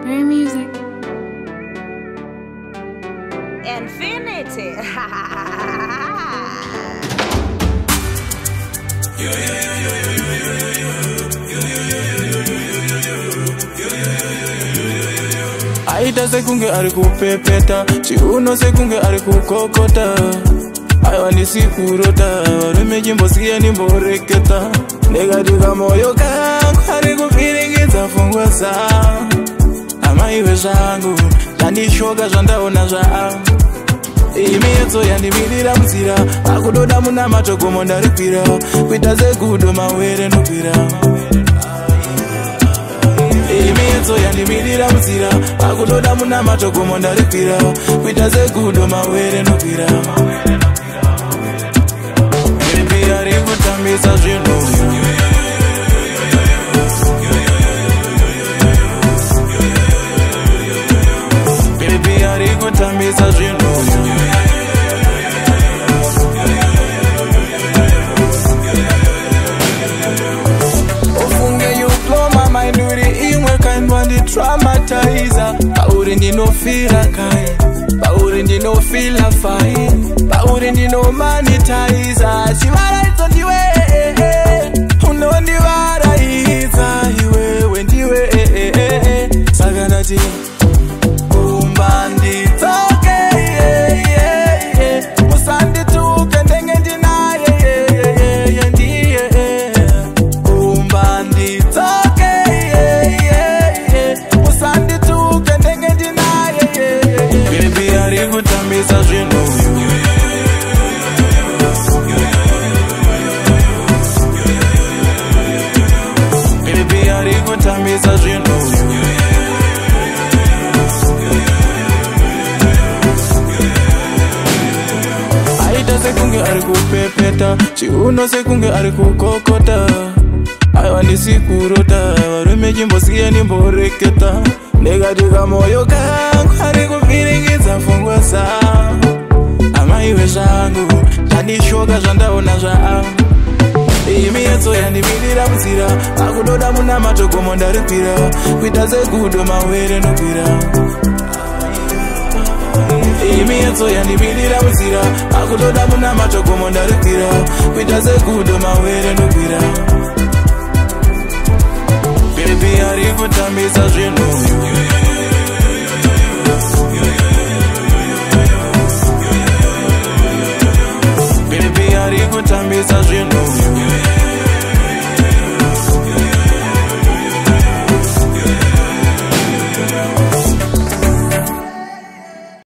Berry music. Infinity. Aida sekunge ari kupepeta, chiuno sekunge ari kukokota. Aiwa ndisikurota, varume chimbosiya ndimboreketa. Ndikatika moyo kangu ari kupiringidza pfungwa dzangu. Amaiwe zvangu, zvandishoka zvandaona zvangu. Imiedzo yandimirira munzira, akudoda muna matogomo ndarikwira. Kuita segudo mawere ndokwira. Imiedzo yandimirira munzira, akudoda muna matogomo ndarikwira. Kuita segudo mawere ndokwira. Baby ari kutambisa zvinhu. Baby ari kutambisa zvinhu. Traumatizer, pauri ndinofira kai, pauri ndinofila fine, pauri ndinomaniterizer. Chivaraidza ndiwe, unondivaraidza iwewe ndiwe, saka ndati kumba ndidzoke, musandituke ndenge ndinaye, ndiye kumba ndidzoke. Kutambisa zvinhu. Baby ari kutambisa zvinhu. Aida sekunge ari kupepeta, chiuno sekunge ari kukokota. Aiwa ndisikurota, varume chimbosiya ndimboreketa. Ndikatika moyo kangu ari kupiringidza pfungwa dzangu. Amaiwe zvangu, zvandishoka zvandaona zvangu. Imiedzo yandimirira munzira, akudoda muna matogomo ndarikwira. Kuita segudo mawere ndokwira. Imiedzo yandimirira munzira, akudoda muna matogomo ndarikwira. Kuita segudo mawere ndokwira. Baby ari kutambisa zvinhu.